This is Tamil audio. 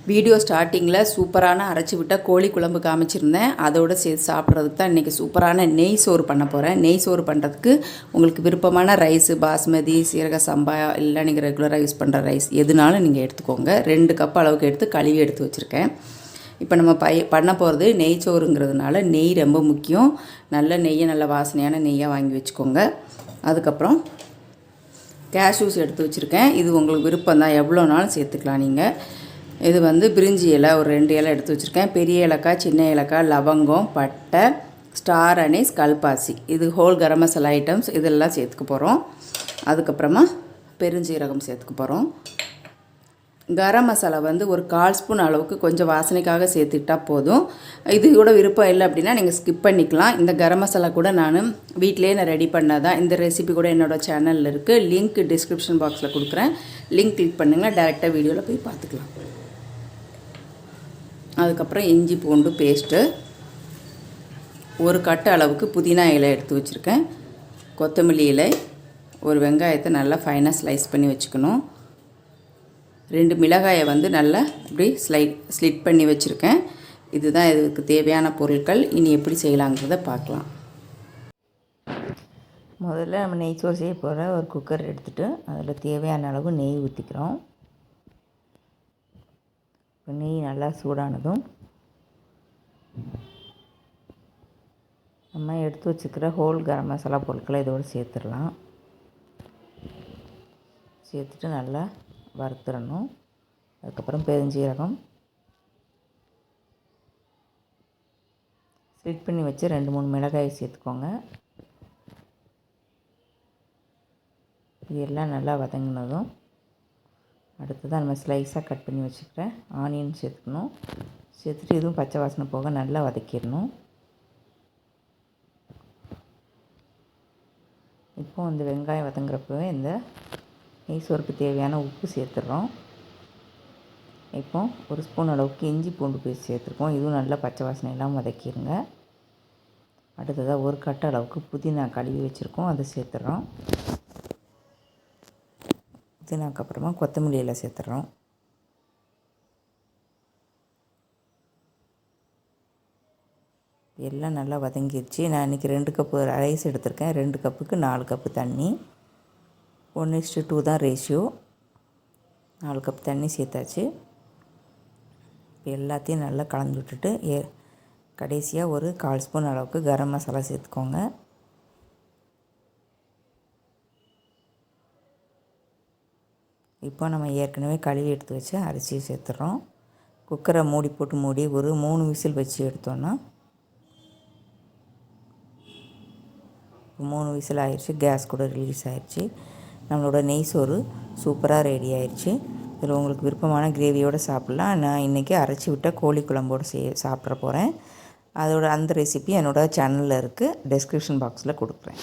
வீடியோ ஸ்டார்டிங்கில் சூப்பரான அரைச்சி விட்ட கோழி குழம்பு காமிச்சிருந்தேன். அதோடு சேர்த்து சாப்பிட்றதுக்கு தான் இன்றைக்கி சூப்பரான நெய் சோறு பண்ண போகிறேன். நெய் சோறு பண்ணுறதுக்கு உங்களுக்கு விருப்பமான ரைஸு பாஸ்மதி, சீரக சம்பா இல்லை நீங்கள் ரெகுலராக யூஸ் பண்ணுற ரைஸ் எதுனாலும் நீங்கள் எடுத்துக்கோங்க. 2 கப் அளவுக்கு எடுத்து கழுவி எடுத்து வச்சுருக்கேன். இப்போ நம்ம பண்ண போகிறது நெய் சோறுங்கிறதுனால நெய் ரொம்ப முக்கியம். நல்ல நெய்யை நல்ல வாசனையான நெய்யாக வாங்கி வச்சுக்கோங்க. அதுக்கப்புறம் கேஷ்யூஸ் எடுத்து வச்சுருக்கேன். இது உங்களுக்கு விருப்பம் தான், எவ்வளோனாலும் சேர்த்துக்கலாம் நீங்கள். இது பிரிஞ்சி இலை ஒரு 2 இலை எடுத்து வச்சுருக்கேன். பெரிய ஏலக்காய், சின்ன ஏலக்காய், லவங்கம், பட்டை, ஸ்டார் அனீஸ், கல்பாசி, இது ஹோல் கரம் மசாலா ஐட்டம்ஸ் இதெல்லாம் சேர்த்துக்க போகிறோம். அதுக்கப்புறமா பெருஞ்சீரகம் சேர்த்துக்க போகிறோம். கரம் மசாலா ஒரு 1/4 ஸ்பூன் அளவுக்கு கொஞ்சம் வாசனைக்காக சேர்த்துக்கிட்டால் போதும். இது கூட விருப்பம் இல்லை அப்படின்னா நீங்கள் ஸ்கிப் பண்ணிக்கலாம். இந்த கரம் மசாலா கூட நான் வீட்டிலே ரெடி பண்ணதான். இந்த ரெசிபி கூட என்னோடய சேனலில் இருக்குது. லிங்க் டிஸ்கிரிப்ஷன் பாக்ஸில் கொடுக்குறேன். லிங்க் கிளிக் பண்ணுங்கள், டேரெக்டாக வீடியோவில் போய் பார்த்துக்கலாம். அதுக்கப்புறம் இஞ்சி பூண்டு பேஸ்ட்டு, 1 கட்டு அளவுக்கு புதினா இலை எடுத்து வச்சுருக்கேன். கொத்தமல்லி இலை, ஒரு வெங்காயத்தை நல்லா ஃபைனாக ஸ்லைஸ் பண்ணி வச்சுக்கணும். 2 மிளகாயை நல்லா இப்படி ஸ்லிட் பண்ணி வச்சுருக்கேன். இதுதான் இதுக்கு தேவையான பொருட்கள். இனி எப்படி செய்யலாங்கிறத பார்க்கலாம். முதல்ல நம்ம நெய் சோறு செய்ய போகிற ஒரு குக்கர் எடுத்துகிட்டு அதில் தேவையான அளவு நெய் ஊற்றிக்கிறோம். நெய் நல்லா சூடானதும் நம்ம எடுத்து வச்சுக்கிற ஹோல் கரம் மசாலா பொருட்களை இதோடு சேர்த்துடலாம். சேர்த்துட்டு நல்லா வறுத்துடணும். அதுக்கப்புறம் பெருஞ்சீரகம், ஸ்லிட் பண்ணி வச்சு 2-3 மிளகாயை சேர்த்துக்கோங்க. இது எல்லாம் நல்லா வதங்கினதும் அடுத்ததாக நம்ம ஸ்லைஸாக கட் பண்ணி வச்சுக்கிற ஆனியன் சேர்த்துக்கணும். சேர்த்துட்டு இதுவும் பச்சை வாசனை போக நல்லா வதக்கிடணும். இப்போ இந்த வெங்காயம் வதங்குறப்பவே இந்த நெய் சோறுக்கு தேவையான உப்பு சேர்த்துடுறோம். இப்போ 1 ஸ்பூன் அளவுக்கு இஞ்சி பூண்டு பேஸ்ட் சேர்த்துருக்கோம். இதுவும் நல்லா பச்சை வாசனை எல்லாம் வதக்கிடுங்க. அடுத்ததாக 1 கட்டு அளவுக்கு புதினா கழுவி வச்சுருக்கோம், அதை சேர்த்துடுறோம். புதினாக்கப்புறமா கொத்தமல்லி இலை சேர்த்துடுறோம். எல்லாம் நல்லா வதங்கிடுச்சு. நான் இன்றைக்கி 2 கப்பு ரைஸ் எடுத்திருக்கேன். 2 கப்புக்கு 4 கப்பு தண்ணி, 1:2 தான் ரேஷியோ. 4 கப் தண்ணி சேர்த்தாச்சு. இப்போ எல்லாத்தையும் நல்லா கலந்து விட்டுட்டு கடைசியாக ஒரு 1/4 ஸ்பூன் அளவுக்கு கரம் மசாலா சேர்த்துக்கோங்க. இப்போ நம்ம ஏற்கனவே கழுவி எடுத்து வச்சு அரிசியை சேர்த்துறோம். குக்கரை மூடி ஒரு 3 விசில் வச்சு எடுத்தோன்னா 3 விசில் ஆயிடுச்சு. கேஸ் கூட ரிலீஸ் ஆயிடுச்சு. நம்மளோட நெய் சோறு சூப்பராக ரெடி ஆயிடுச்சு. இதில் உங்களுக்கு விருப்பமான கிரேவியோடு சாப்பிட்லாம். நான் இன்றைக்கி அரைச்சி விட்ட கோழி குழம்போடு சாப்பிட்ற போகிறேன். அந்த ரெசிபி என்னோடய சேனலில் இருக்குது. டிஸ்கிரிப்ஷன் பாக்ஸில் கொடுக்குறேன்.